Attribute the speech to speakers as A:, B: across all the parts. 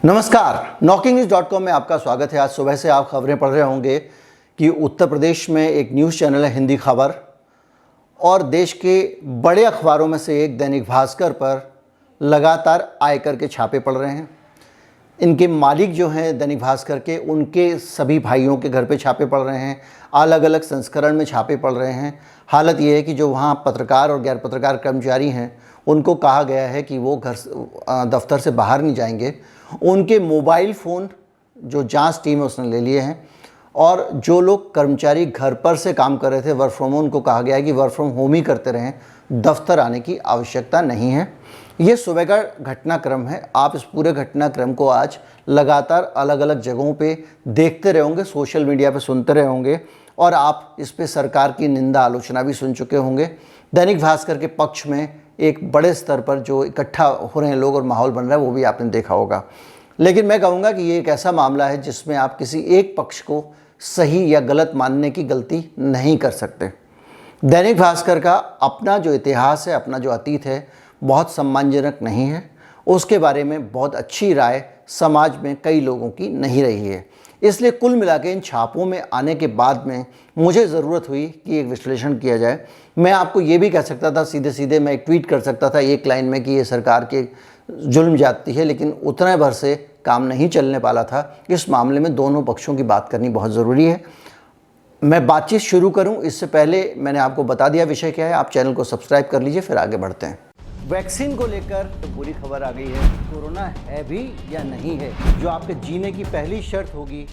A: नमस्कार, knocking-news.com में आपका स्वागत है। आज सुबह से आप खबरें पढ़ रहे होंगे कि उत्तर प्रदेश में एक न्यूज़ चैनल है हिंदी खबर और देश के बड़े अखबारों में से एक दैनिक भास्कर पर लगातार आयकर के छापे पड़ रहे हैं। इनके मालिक जो हैं दैनिक भास्कर के, उनके सभी भाइयों के घर पे छापे पड़ रहे हैं, अलग अलग संस्करण में छापे पड़ रहे हैं। हालत ये है कि जो वहाँ पत्रकार और गैर पत्रकार कर्मचारी हैं उनको कहा गया है कि वो दफ्तर से बाहर नहीं जाएंगे। उनके मोबाइल फ़ोन जो जांच टीम है उसने ले लिए हैं और जो लोग कर्मचारी घर पर से काम कर रहे थे वर्क फ्रॉम होम, उनको कहा गया है कि वर्क फ्रॉम होम ही करते रहें, दफ्तर आने की आवश्यकता नहीं है। ये सुबह का घटनाक्रम है। आप इस पूरे घटनाक्रम को आज लगातार अलग अलग जगहों पे देखते रहे होंगे, सोशल मीडिया पे सुनते रहे होंगे और आप इस पे सरकार की निंदा आलोचना भी सुन चुके होंगे। दैनिक भास्कर के पक्ष में एक बड़े स्तर पर जो इकट्ठा हो रहे हैं लोग और माहौल बन रहा है वो भी आपने देखा होगा। लेकिन मैं कहूँगा कि ये एक ऐसा मामला है जिसमें आप किसी एक पक्ष को सही या गलत मानने की गलती नहीं कर सकते। दैनिक भास्कर का अपना जो इतिहास है, अपना जो अतीत है, बहुत सम्मानजनक नहीं है। उसके बारे में बहुत अच्छी राय समाज में कई लोगों की नहीं रही है। इसलिए कुल मिला के इन छापों में आने के बाद में मुझे ज़रूरत हुई कि एक विश्लेषण किया जाए। मैं आपको ये भी कह सकता था, सीधे सीधे मैं एक ट्वीट कर सकता था एक लाइन में कि ये सरकार के जुल्म जाती है, लेकिन उतने भर से काम नहीं चलने वाला था। इस मामले में दोनों पक्षों की बात करनी बहुत ज़रूरी है। मैं बातचीत शुरू करूं इससे पहले मैंने आपको बता दिया विषय क्या है। आप चैनल को सब्सक्राइब कर लीजिए, फिर आगे बढ़ते हैं। वैक्सीन को लेकर तो बुरी खबर आ गई है। कोरोना है भी या नहीं है, जो आपके जीने की पहली शर्त होगी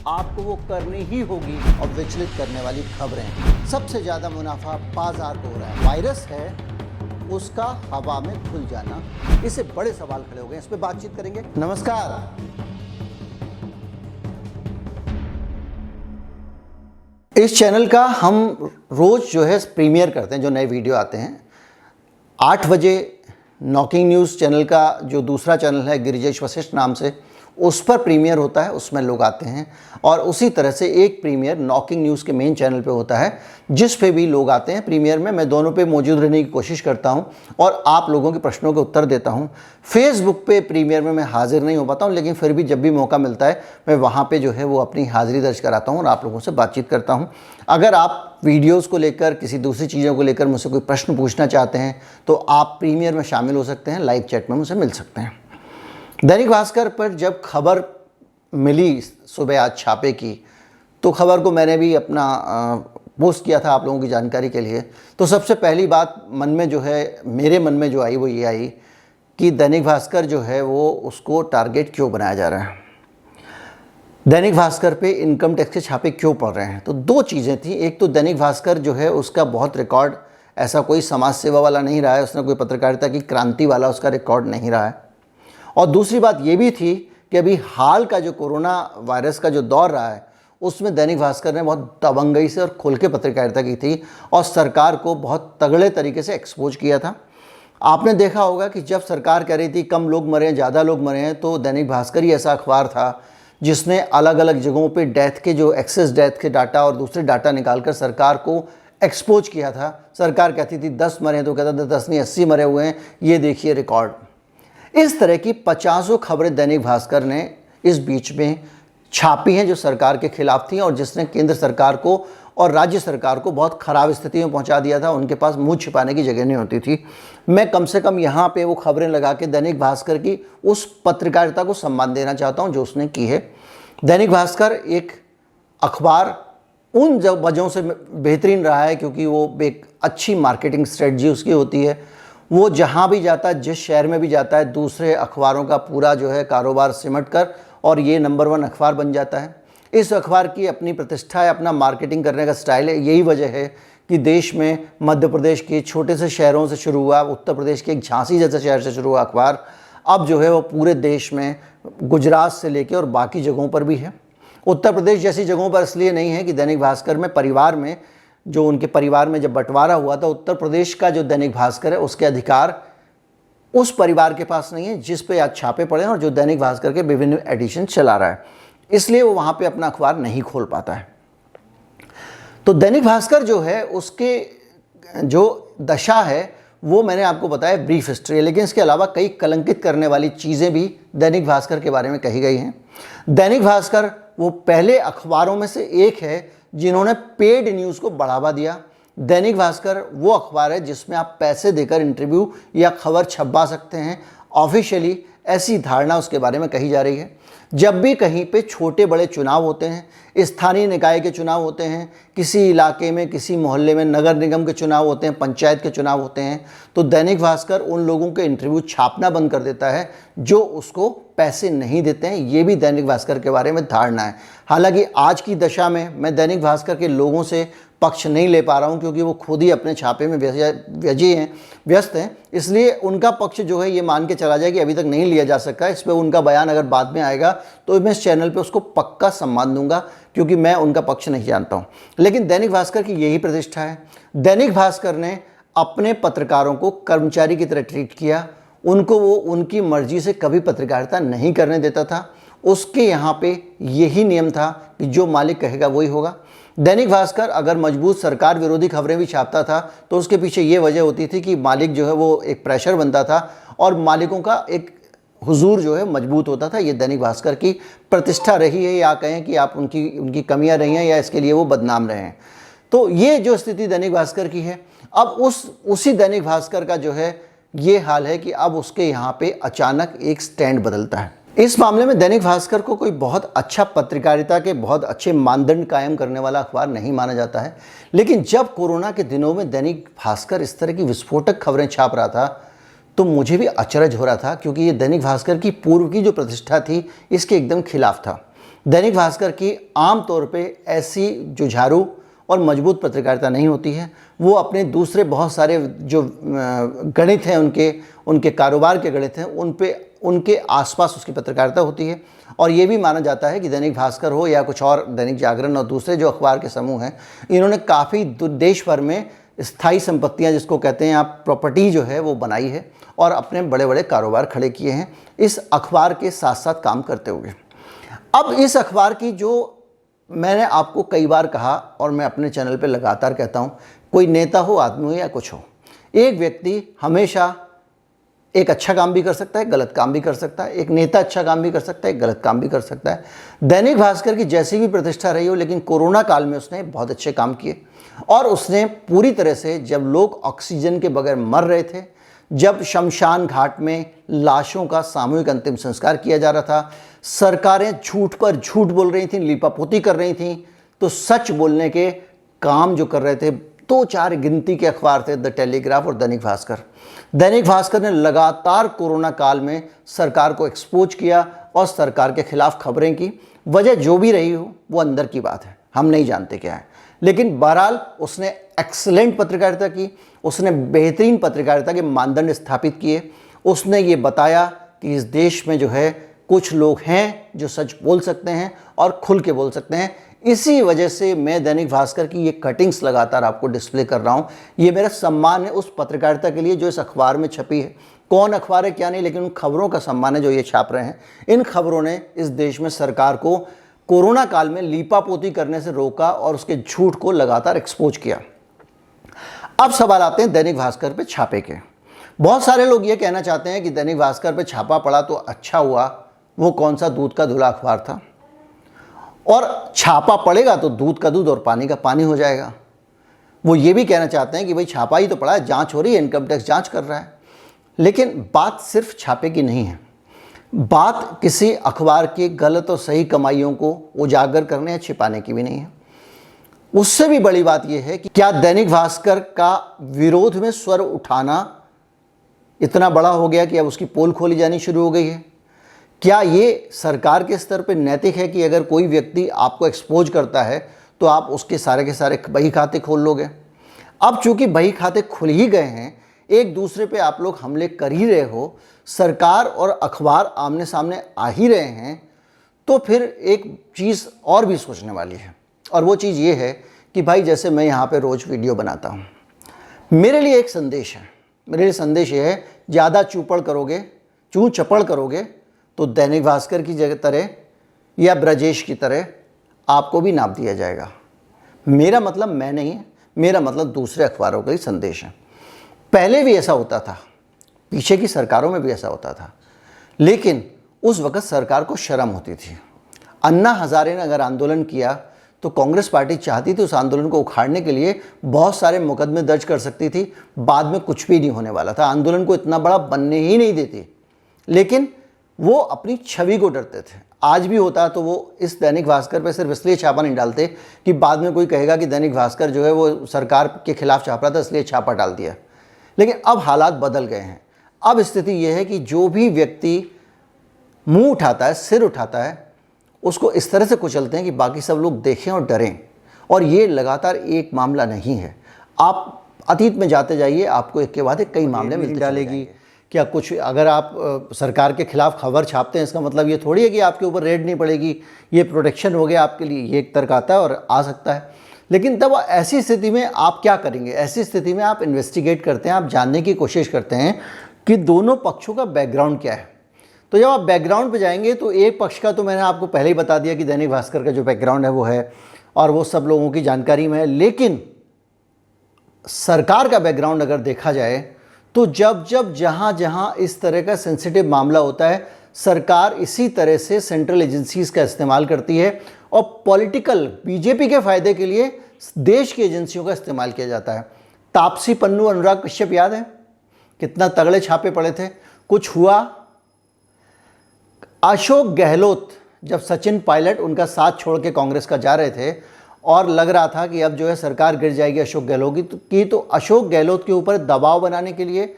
A: आपको वो करनी ही होगी। और विचलित करने वाली खबरें, सबसे ज़्यादा मुनाफा बाजार को हो रहा है। वायरस है उसका हवा में घुल जाना, इससे बड़े सवाल खड़े हो गए। इस पर बातचीत करेंगे। नमस्कार। इस चैनल का हम रोज़ जो है प्रीमियर करते हैं, जो नए वीडियो आते हैं 8 बजे। नॉकिंग न्यूज़ चैनल का जो दूसरा चैनल है गिरिजेश वशिष्ठ नाम से, उस पर प्रीमियर होता है, उसमें लोग आते हैं। और उसी तरह से एक प्रीमियर नॉकिंग न्यूज़ के मेन चैनल पे होता है, जिस पे भी लोग आते हैं प्रीमियर में। मैं दोनों पे मौजूद रहने की कोशिश करता हूं और आप लोगों के प्रश्नों के उत्तर देता हूं। फेसबुक पे प्रीमियर में मैं हाजिर नहीं हो पाता हूं, लेकिन फिर भी जब भी मौका मिलता है मैं वहाँ पर जो है वो अपनी हाज़िरी दर्ज कराता हूँ और आप लोगों से बातचीत करता हूँ। अगर आप वीडियोज़ को लेकर, किसी दूसरी चीज़ों को लेकर मुझसे कोई प्रश्न पूछना चाहते हैं तो आप प्रीमियर में शामिल हो सकते हैं, लाइव चैट में मुझसे मिल सकते हैं। दैनिक भास्कर पर जब खबर मिली सुबह आज छापे की, तो खबर को मैंने भी अपना पोस्ट किया था आप लोगों की जानकारी के लिए। तो सबसे पहली बात मन में जो है, मेरे मन में जो आई वो ये आई कि दैनिक भास्कर जो है वो उसको टारगेट क्यों बनाया जा रहा है, दैनिक भास्कर पे इनकम टैक्स के छापे क्यों पड़ रहे हैं। तो दो चीज़ें थी। एक तो दैनिक भास्कर जो है उसका बहुत रिकॉर्ड ऐसा कोई समाज सेवा वाला नहीं रहा है, उसने कोई पत्रकारिता की क्रांति वाला उसका रिकॉर्ड नहीं रहा है। और दूसरी बात ये भी थी कि अभी हाल का जो कोरोना वायरस का जो दौर रहा है उसमें दैनिक भास्कर ने बहुत दबंगई से और खुल के पत्रकारिता की थी और सरकार को बहुत तगड़े तरीके से एक्सपोज किया था। आपने देखा होगा कि जब सरकार कह रही थी कम लोग मरे हैं, ज़्यादा लोग मरे हैं, तो दैनिक भास्कर ही ऐसा अखबार था जिसने अलग अलग जगहों पे डेथ के जो एक्सेस डेथ के डाटा और दूसरे डाटा निकालकर सरकार को एक्सपोज किया था। सरकार कहती थी 10 मरे हैं तो कहता था 10 नहीं 80 मरे हुए हैं, ये देखिए रिकॉर्ड। इस तरह की 50 खबरें दैनिक भास्कर ने इस बीच में छापी हैं जो सरकार के खिलाफ थी और जिसने केंद्र सरकार को और राज्य सरकार को बहुत ख़राब स्थिति में पहुंचा दिया था। उनके पास मुंह छिपाने की जगह नहीं होती थी। मैं कम से कम यहाँ पे वो खबरें लगा के दैनिक भास्कर की उस पत्रकारिता को सम्मान देना चाहता हूँ जो उसने की है। दैनिक भास्कर एक अखबार उन वजहों से बेहतरीन रहा है क्योंकि वो एक अच्छी मार्केटिंग स्ट्रेटजी उसकी होती है। वो जहाँ भी जाता है, जिस शहर में भी जाता है, दूसरे अखबारों का पूरा जो है कारोबार सिमट कर और ये नंबर 1 अखबार बन जाता है। इस अखबार की अपनी प्रतिष्ठा है, अपना मार्केटिंग करने का स्टाइल है। यही वजह है कि देश में मध्य प्रदेश के छोटे से शहरों से शुरू हुआ, उत्तर प्रदेश के एक झांसी जैसे शहर से शुरू हुआ अखबार अब जो है वो पूरे देश में, गुजरात से लेकर और बाकी जगहों पर भी है। उत्तर प्रदेश जैसी जगहों पर इसलिए नहीं है कि दैनिक भास्कर में परिवार में, जो उनके परिवार में जब बंटवारा हुआ था, उत्तर प्रदेश का जो दैनिक भास्कर है उसके अधिकार उस परिवार के पास नहीं है जिस पे आज छापे पड़े हैं और जो दैनिक भास्कर के विभिन्न एडिशन चला रहा है, इसलिए वो वहाँ पे अपना अखबार नहीं खोल पाता है। तो दैनिक भास्कर जो है उसके जो दशा है वो मैंने आपको बताया ब्रीफ हिस्ट्री है, लेकिन इसके अलावा कई कलंकित करने वाली चीज़ें भी दैनिक भास्कर के बारे में कही गई हैं। दैनिक भास्कर वो पहले अखबारों में से एक है जिन्होंने पेड न्यूज़ को बढ़ावा दिया। दैनिक भास्कर वो अखबार है जिसमें आप पैसे देकर इंटरव्यू या खबर छपवा सकते हैं। ऑफिशियली ऐसी धारणा उसके बारे में कही जा रही है। जब भी कहीं पे छोटे बड़े चुनाव होते हैं, स्थानीय निकाय के चुनाव होते हैं, किसी इलाके में किसी मोहल्ले में नगर निगम के चुनाव होते हैं, पंचायत के चुनाव होते हैं, तो दैनिक भास्कर उन लोगों के इंटरव्यू छापना बंद कर देता है जो उसको पैसे नहीं देते हैं। ये भी दैनिक भास्कर के बारे में धारणा है। हालांकि आज की दशा में मैं दैनिक भास्कर के लोगों से पक्ष नहीं ले पा रहा हूं, क्योंकि वो खुद ही अपने छापे में व्यस्त हैं। इसलिए उनका पक्ष जो है ये मान के चला जाए कि अभी तक नहीं लिया जा सका। इस पर उनका बयान अगर बाद में आएगा तो मैं इस चैनल पे उसको पक्का सम्मान दूंगा, क्योंकि मैं उनका पक्ष नहीं जानता हूं। लेकिन दैनिक भास्कर की यही प्रतिष्ठा है। दैनिक भास्कर ने अपने पत्रकारों को कर्मचारी की तरह ट्रीट किया। उनको वो उनकी मर्जी से कभी पत्रकारिता नहीं करने देता था। उसके यहाँ पे यही नियम था कि जो मालिक कहेगा वही होगा। दैनिक भास्कर अगर मजबूत सरकार विरोधी खबरें भी छापता था तो उसके पीछे ये वजह होती थी कि मालिक जो है वो एक प्रेशर बनता था और मालिकों का एक हुजूर जो है मजबूत होता था। ये दैनिक भास्कर की प्रतिष्ठा रही है, या कहें कि आप उनकी कमियां रही हैं या इसके लिए वो बदनाम रहे हैं। तो ये जो स्थिति दैनिक भास्कर की है, अब उसी दैनिक भास्कर का जो है ये हाल है कि अब उसके यहाँ पे अचानक एक स्टैंड बदलता है। इस मामले में दैनिक भास्कर को कोई बहुत अच्छा पत्रकारिता के बहुत अच्छे मानदंड कायम करने वाला अखबार नहीं माना जाता है। लेकिन जब कोरोना के दिनों में दैनिक भास्कर इस तरह की विस्फोटक खबरें छाप रहा था तो मुझे भी अचरज हो रहा था, क्योंकि ये दैनिक भास्कर की पूर्व की जो प्रतिष्ठा थी इसके एकदम खिलाफ था। दैनिक भास्कर की आम तौर पे ऐसी जुझारू और मजबूत पत्रकारिता नहीं होती है। वो अपने दूसरे बहुत सारे जो गणित हैं उनके कारोबार के गणित हैं उनके आसपास उसकी पत्रकारिता होती है। और ये भी माना जाता है कि दैनिक भास्कर हो या कुछ और दैनिक जागरण और दूसरे जो अखबार के समूह हैं, इन्होंने काफ़ी देश भर में स्थायी संपत्तियां जिसको कहते हैं आप प्रॉपर्टी जो है वो बनाई है और अपने बड़े बड़े कारोबार खड़े किए हैं इस अखबार के साथ साथ काम करते हुए। अब इस अखबार की जो मैंने आपको कई बार कहा और मैं अपने चैनल पे लगातार कहता हूँ, कोई नेता हो, आदमी हो या कुछ हो, एक व्यक्ति हमेशा एक अच्छा काम भी कर सकता है, गलत काम भी कर सकता है। एक नेता अच्छा काम भी कर सकता है, गलत काम भी कर सकता है। दैनिक भास्कर की जैसी भी प्रतिष्ठा रही हो, लेकिन कोरोना काल में उसने बहुत अच्छे काम किए और उसने पूरी तरह से, जब लोग ऑक्सीजन के बगैर मर रहे थे, जब शमशान घाट में लाशों का सामूहिक अंतिम संस्कार किया जा रहा था, सरकारें झूठ पर झूठ बोल रही थीं, लीपापोती कर रही थीं, तो सच बोलने के काम जो कर रहे थे 2-4 गिनती के अखबार थे, द टेलीग्राफ और दैनिक भास्कर। दैनिक भास्कर ने लगातार कोरोना काल में सरकार को एक्सपोज किया और सरकार के खिलाफ खबरें की। वजह जो भी रही हो वो अंदर की बात है, हम नहीं जानते क्या है, लेकिन बहरहाल उसने एक्सीलेंट पत्रकारिता की, उसने बेहतरीन पत्रकारिता के मानदंड स्थापित किए। उसने ये बताया कि इस देश में जो है कुछ लोग हैं जो सच बोल सकते हैं और खुल के बोल सकते हैं। इसी वजह से मैं दैनिक भास्कर की ये कटिंग्स लगातार आपको डिस्प्ले कर रहा हूँ। ये मेरा सम्मान है उस पत्रकारिता के लिए जो इस अखबार में छपी है। कौन अखबार है क्या नहीं, लेकिन उन खबरों का सम्मान है जो ये छाप रहे हैं। इन खबरों ने इस देश में सरकार को कोरोना काल में लीपापोती करने से रोका और उसके झूठ को लगातार एक्सपोज किया। अब सवाल आते हैं दैनिक भास्कर पे छापे के। बहुत सारे लोग ये कहना चाहते हैं कि दैनिक भास्कर पे छापा पड़ा तो अच्छा हुआ, वो कौन सा दूध का धुला अखबार था, और छापा पड़ेगा तो दूध का दूध और पानी का पानी हो जाएगा। वो ये भी कहना चाहते हैं कि भाई छापा ही तो पड़ा है, जांच हो रही है, इनकम टैक्स जांच कर रहा है। लेकिन बात सिर्फ छापे की नहीं है, बात किसी अखबार की गलत और सही कमाइयों को उजागर करने या छिपाने की भी नहीं है। उससे भी बड़ी बात यह है कि क्या दैनिक भास्कर का विरोध में स्वर उठाना इतना बड़ा हो गया कि अब उसकी पोल खोली जानी शुरू हो गई है? क्या ये सरकार के स्तर पर नैतिक है कि अगर कोई व्यक्ति आपको एक्सपोज करता है तो आप उसके सारे के सारे बही खाते खोल लोगे? अब चूंकि बही खाते खुल ही गए हैं, एक दूसरे पे आप लोग हमले कर ही रहे हो, सरकार और अखबार आमने सामने आ ही रहे हैं, तो फिर एक चीज़ और भी सोचने वाली है। और वो चीज़ ये है कि भाई जैसे मैं यहाँ पे रोज़ वीडियो बनाता हूँ, मेरे लिए एक संदेश है। मेरे लिए संदेश ये है, ज़्यादा चूँ चपड़ करोगे तो दैनिक भास्कर की जगह तरह या ब्रजेश की तरह आपको भी नाप दिया जाएगा। मेरा मतलब मैं नहीं है, मेरा मतलब दूसरे अखबारों का ही संदेश है। पहले भी ऐसा होता था, पीछे की सरकारों में भी ऐसा होता था, लेकिन उस वक़्त सरकार को शर्म होती थी। अन्ना हज़ारे ने अगर आंदोलन किया तो कांग्रेस पार्टी चाहती थी उस आंदोलन को उखाड़ने के लिए बहुत सारे मुकदमे दर्ज कर सकती थी, बाद में कुछ भी नहीं होने वाला था, आंदोलन को इतना बड़ा बनने ही नहीं देती। लेकिन वो अपनी छवि को डरते थे। आज भी होता तो वो इस दैनिक भास्कर पे सिर्फ इसलिए छापा नहीं डालते कि बाद में कोई कहेगा कि दैनिक भास्कर जो है वो सरकार के खिलाफ छाप रहा था इसलिए छापा डाल दिया। लेकिन अब हालात बदल गए हैं। अब स्थिति ये है कि जो भी व्यक्ति मुंह उठाता है, सिर उठाता है, उसको इस तरह से कुचलते हैं कि बाकी सब लोग देखें और डरें। और ये लगातार एक मामला नहीं है, आप अतीत में जाते जाइए, आपको एक के बाद एक कई मामले मिलते डालेगी। क्या कुछ अगर आप सरकार के खिलाफ खबर छापते हैं इसका मतलब ये थोड़ी है कि आपके ऊपर रेड नहीं पड़ेगी, ये प्रोटेक्शन हो गया आपके लिए, ये एक तर्क आता है और आ सकता है। लेकिन तब ऐसी स्थिति में आप क्या करेंगे? ऐसी स्थिति में आप इन्वेस्टिगेट करते हैं, आप जानने की कोशिश करते हैं कि दोनों पक्षों का बैकग्राउंड क्या है। तो जब आप बैकग्राउंड पे जाएंगे तो एक पक्ष का तो मैंने आपको पहले ही बता दिया कि दैनिक भास्कर का जो बैकग्राउंड है वो है और वो सब लोगों की जानकारी में है। लेकिन सरकार का बैकग्राउंड अगर देखा जाए तो जब जहाँ जहाँ इस तरह का सेंसिटिव मामला होता है, सरकार इसी तरह से सेंट्रल एजेंसीज का इस्तेमाल करती है और पॉलिटिकल बीजेपी के फ़ायदे के लिए देश की एजेंसियों का इस्तेमाल किया जाता है। तापसी पन्नू, अनुराग कश्यप याद है कितना तगड़े छापे पड़े थे, कुछ हुआ। अशोक गहलोत, जब सचिन पायलट उनका साथ छोड़ के कांग्रेस का जा रहे थे और लग रहा था कि अब जो है सरकार गिर जाएगी अशोक गहलोत की, तो अशोक गहलोत के ऊपर दबाव बनाने के लिए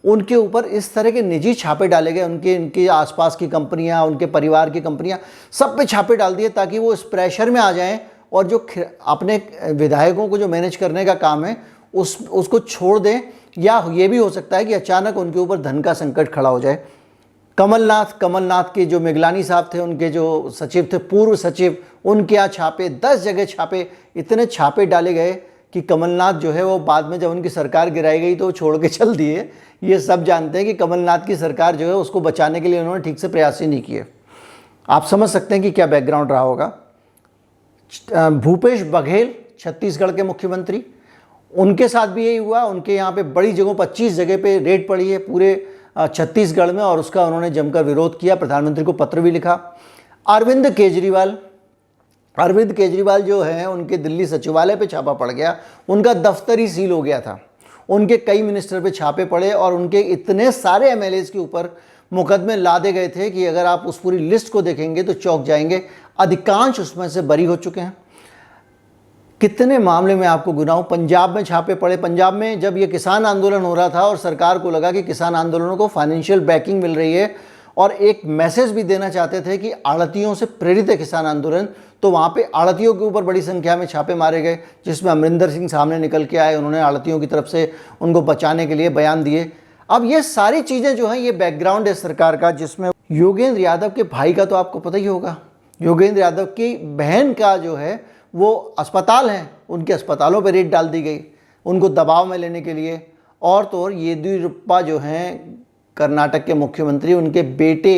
A: उनके ऊपर इस तरह के निजी छापे डाले गए। उनके आसपास की कंपनियां, उनके परिवार की कंपनियां, सब पे छापे डाल दिए ताकि वो इस प्रेशर में आ जाएं और जो अपने विधायकों को जो मैनेज करने का काम है उसको छोड़ दें। या ये भी हो सकता है कि अचानक उनके ऊपर धन का संकट खड़ा हो जाए। कमलनाथ के जो मिगलानी साहब थे, उनके जो सचिव थे, पूर्व सचिव, उनके यहाँ छापे, 10 जगह छापे, इतने छापे डाले गए कि कमलनाथ जो है वो बाद में जब उनकी सरकार गिराई गई तो छोड़ के चल दिए। ये सब जानते हैं कि कमलनाथ की सरकार जो है उसको बचाने के लिए उन्होंने ठीक से प्रयास ही नहीं किए। आप समझ सकते हैं कि क्या बैकग्राउंड रहा होगा। भूपेश बघेल छत्तीसगढ़ के मुख्यमंत्री, उनके साथ भी यही हुआ। उनके यहाँ पे बड़ी जगहों 25 जगह पे रेड पड़ी है पूरे छत्तीसगढ़ में और उसका उन्होंने जमकर विरोध किया, प्रधानमंत्री को पत्र भी लिखा। अरविंद केजरीवाल जो है उनके दिल्ली सचिवालय पे छापा पड़ गया, उनका दफ्तर ही सील हो गया था, उनके कई मिनिस्टर पे छापे पड़े और उनके इतने सारे एमएलएज के ऊपर मुकदमे लादे गए थे कि अगर आप उस पूरी लिस्ट को देखेंगे तो चौंक जाएंगे। अधिकांश उसमें से बरी हो चुके हैं। कितने मामले में आपको गिनाऊं। पंजाब में छापे पड़े। पंजाब में जब ये किसान आंदोलन हो रहा था और सरकार को लगा कि किसान आंदोलनों को फाइनेंशियल बैकिंग मिल रही है और एक मैसेज भी देना चाहते थे कि आड़तियों से प्रेरित है किसान आंदोलन, तो वहाँ पे आड़तियों के ऊपर बड़ी संख्या में छापे मारे गए, जिसमें अमरिंदर सिंह सामने निकल के आए। उन्होंने आड़तियों की तरफ से उनको बचाने के लिए बयान दिए। अब ये सारी चीज़ें जो हैं, ये बैकग्राउंड है सरकार का, जिसमें योगेंद्र यादव के भाई का तो आपको पता ही होगा, योगेंद्र यादव की बहन का जो है वो अस्पताल है, उनके अस्पतालों पर रेड डाल दी गई उनको दबाव में लेने के लिए। और तो और येदियुरप्पा जो हैं कर्नाटक के मुख्यमंत्री, उनके बेटे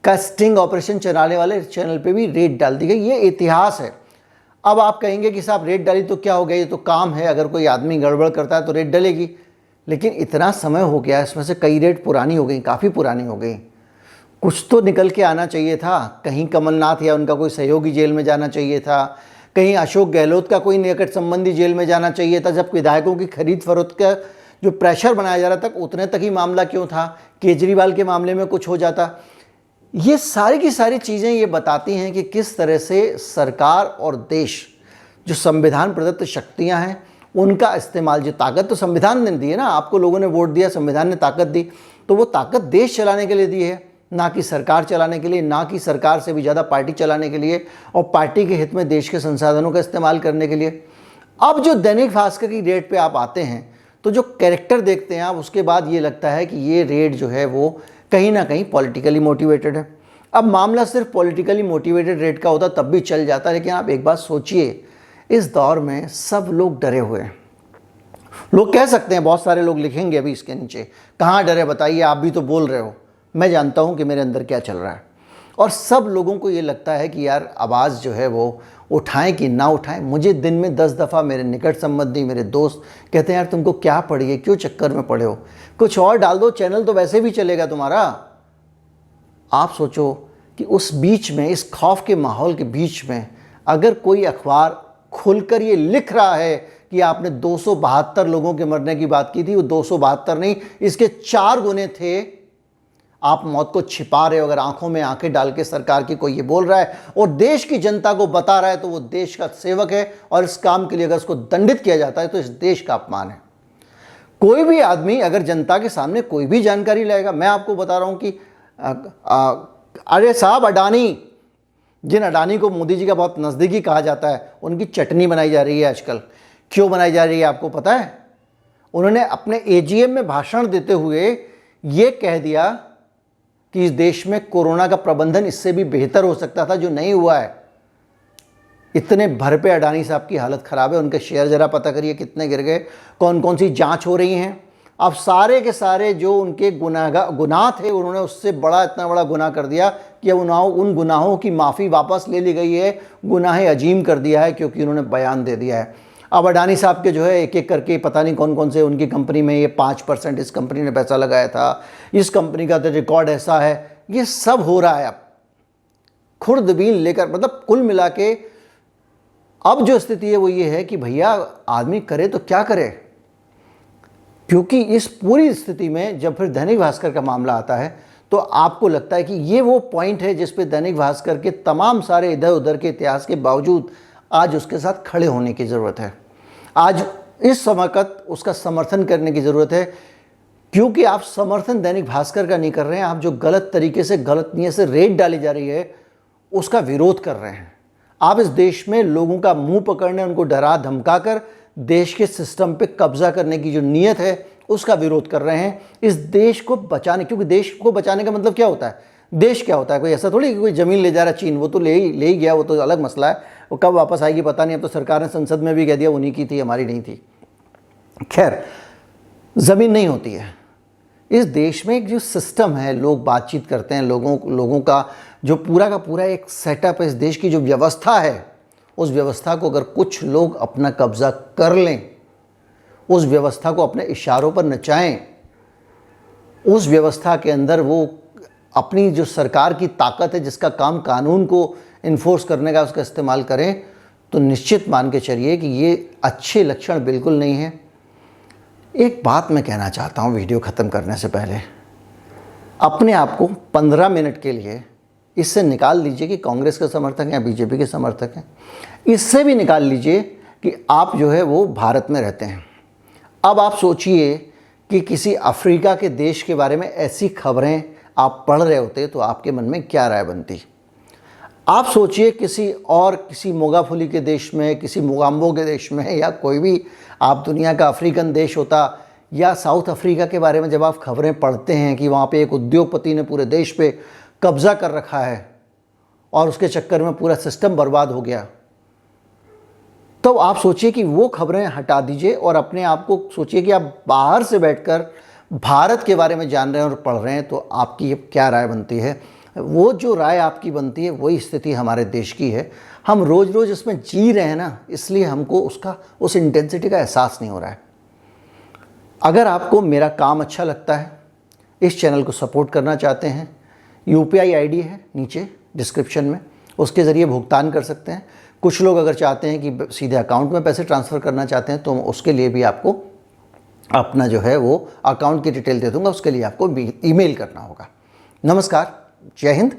A: का स्टिंग ऑपरेशन चलाने वाले चैनल पे भी रेड डाल दी गई। ये इतिहास है। अब आप कहेंगे कि साहब रेड डाली तो क्या हो गया, ये तो काम है, अगर कोई आदमी गड़बड़ करता है तो रेड डलेगी। लेकिन इतना समय हो गया, इसमें से कई रेड पुरानी हो गई, काफ़ी पुरानी हो गई। कुछ तो निकल के आना चाहिए था। कहीं कमलनाथ या उनका कोई सहयोगी जेल में जाना चाहिए था, कहीं अशोक गहलोत का कोई निकट संबंधी जेल में जाना चाहिए था। जब विधायकों की खरीद फरोख्त का जो प्रेशर बनाया जा रहा था, उतने तक ही मामला क्यों था? केजरीवाल के मामले में कुछ हो जाता। ये सारी की सारी चीज़ें ये बताती हैं कि किस तरह से सरकार और देश, जो संविधान प्रदत्त शक्तियाँ हैं, उनका इस्तेमाल, जो ताकत तो संविधान ने दी है ना, आपको लोगों ने वोट दिया, संविधान ने ताकत दी, तो वो ताकत देश चलाने के लिए दी है, ना कि सरकार चलाने के लिए, ना कि सरकार से भी ज़्यादा पार्टी चलाने के लिए और पार्टी के हित में देश के संसाधनों का इस्तेमाल करने के लिए। अब जो दैनिक भास्कर की रेड पे आप आते हैं तो जो कैरेक्टर देखते हैं आप, उसके बाद ये लगता है कि ये रेड जो है वो कहीं ना कहीं पॉलिटिकली मोटिवेटेड है। अब मामला सिर्फ पॉलिटिकली मोटिवेटेड रेड का होता तब भी चल जाता, लेकिन आप एक बात सोचिए, इस दौर में सब लोग डरे हुए हैं। लोग कह सकते हैं, बहुत सारे लोग लिखेंगे अभी इसके नीचे, कहाँ डरे बताइए, आप भी तो बोल रहे हो। मैं जानता हूं कि मेरे अंदर क्या चल रहा है और सब लोगों को ये लगता है कि यार आवाज़ जो है वो उठाएं कि ना उठाएं। मुझे दिन में 10 दफ़ा मेरे निकट संबंधी, मेरे दोस्त कहते हैं यार तुमको क्या पड़ी है, क्यों चक्कर में पड़े हो, कुछ और डाल दो, चैनल तो वैसे भी चलेगा तुम्हारा। आप सोचो कि उस बीच में, इस खौफ के माहौल के बीच में, अगर कोई अखबार खुलकर ये लिख रहा है कि आपने 272 लोगों के मरने की बात की थी, वो 272 नहीं, इसके 4 गुने थे, आप मौत को छिपा रहे हो। अगर आंखों में आंखें डाल के सरकार की कोई ये बोल रहा है और देश की जनता को बता रहा है तो वो देश का सेवक है, और इस काम के लिए अगर उसको दंडित किया जाता है तो इस देश का अपमान है। कोई भी आदमी अगर जनता के सामने कोई भी जानकारी लाएगा, मैं आपको बता रहा हूं कि अरे साहब, अडानी, जिन अडानी को मोदी जी का बहुत नज़दीकी कहा जाता है, उनकी चटनी बनाई जा रही है आजकल। क्यों बनाई जा रही है आपको पता है? उन्होंने अपने एजीएम में भाषण देते हुए ये कह दिया कि इस देश में कोरोना का प्रबंधन इससे भी बेहतर हो सकता था, जो नहीं हुआ है। इतने भर पे अडानी साहब की हालत ख़राब है। उनके शेयर ज़रा पता करिए कितने गिर गए, कौन कौन सी जांच हो रही हैं। अब सारे के सारे जो उनके गुनाह थे, उन्होंने उससे बड़ा, इतना बड़ा गुनाह कर दिया कि उन गुनाहों की माफ़ी वापस ले ली गई है, गुनाह अजीम कर दिया है, क्योंकि उन्होंने बयान दे दिया है। अब अडानी साहब के जो है एक एक करके पता नहीं कौन कौन से उनकी कंपनी में ये 5% इस कंपनी ने पैसा लगाया था, इस कंपनी का तो रिकॉर्ड ऐसा है, ये सब हो रहा है। अब खुर्दबीन लेकर, मतलब कुल मिला के अब जो स्थिति है वो ये है कि भैया आदमी करे तो क्या करे, क्योंकि इस पूरी स्थिति में जब फिर दैनिक भास्कर का मामला आता है तो आपको लगता है कि ये वो पॉइंट है जिस पे दैनिक भास्कर के तमाम सारे इधर उधर के इतिहास के बावजूद आज उसके साथ खड़े होने की ज़रूरत है। आज इस वक्त उसका समर्थन करने की ज़रूरत है, क्योंकि आप समर्थन दैनिक भास्कर का नहीं कर रहे हैं, आप जो गलत तरीके से, गलत नीयत से रेड डाली जा रही है उसका विरोध कर रहे हैं। आप इस देश में लोगों का मुंह पकड़ने, उनको डरा धमका कर देश के सिस्टम पे कब्जा करने की जो नीयत है उसका विरोध कर रहे हैं, इस देश को बचाने। क्योंकि देश को बचाने का मतलब क्या होता है? देश क्या होता है? कोई ऐसा थोड़ी कि कोई ज़मीन ले जा रहा है चीन, वो तो ले ही गया, वो तो अलग मसला है, वो कब वापस आएगी पता नहीं। अब तो सरकार ने संसद में भी कह दिया उन्हीं की थी, हमारी नहीं थी। खैर, ज़मीन नहीं होती है इस देश में। एक जो सिस्टम है, लोग बातचीत करते हैं, लोगों का जो पूरा का पूरा एक सेटअप है, इस देश की जो व्यवस्था है, उस व्यवस्था को अगर कुछ लोग अपना कब्जा कर लें, उस व्यवस्था को अपने इशारों पर नचाएं, उस व्यवस्था के अंदर वो अपनी जो सरकार की ताकत है, जिसका काम कानून को इन्फोर्स करने का, उसका इस्तेमाल करें, तो निश्चित मान के चलिए कि ये अच्छे लक्षण बिल्कुल नहीं है। एक बात मैं कहना चाहता हूँ वीडियो ख़त्म करने से पहले, अपने आप को 15 मिनट के लिए इससे निकाल लीजिए कि कांग्रेस के समर्थक हैं या बीजेपी के समर्थक हैं। इससे भी निकाल लीजिए कि आप जो है वो भारत में रहते हैं। अब आप सोचिए कि किसी अफ्रीका के देश के बारे में ऐसी खबरें आप पढ़ रहे होते तो आपके मन में क्या राय बनती? आप सोचिए किसी मोगाफुली के देश में, किसी मोगाम्बो के देश में, या कोई भी आप दुनिया का अफ्रीकन देश होता, या साउथ अफ्रीका के बारे में जब आप खबरें पढ़ते हैं कि वहाँ पे एक उद्योगपति ने पूरे देश पे कब्ज़ा कर रखा है और उसके चक्कर में पूरा सिस्टम बर्बाद हो गया, तो आप सोचिए कि वो खबरें हटा दीजिए और अपने आप को सोचिए कि आप बाहर से बैठकर भारत के बारे में जान रहे हैं और पढ़ रहे हैं, तो आपकी क्या राय बनती है? वो जो राय आपकी बनती है वही स्थिति हमारे देश की है। हम रोज़ रोज़ इसमें जी रहे हैं ना, इसलिए हमको उस इंटेंसिटी का एहसास नहीं हो रहा है। अगर आपको मेरा काम अच्छा लगता है, इस चैनल को सपोर्ट करना चाहते हैं, UPI ID है नीचे डिस्क्रिप्शन में, उसके ज़रिए भुगतान कर सकते हैं। कुछ लोग अगर चाहते हैं कि सीधे अकाउंट में पैसे ट्रांसफ़र करना चाहते हैं, तो उसके लिए भी आपको अपना जो है वो अकाउंट की डिटेल दे दूंगा, उसके लिए आपको ईमेल करना होगा। नमस्कार, जय हिंद।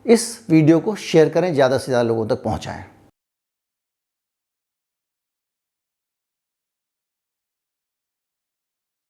A: इस वीडियो को शेयर करें, ज़्यादा से ज़्यादा लोगों तक पहुंचाएं।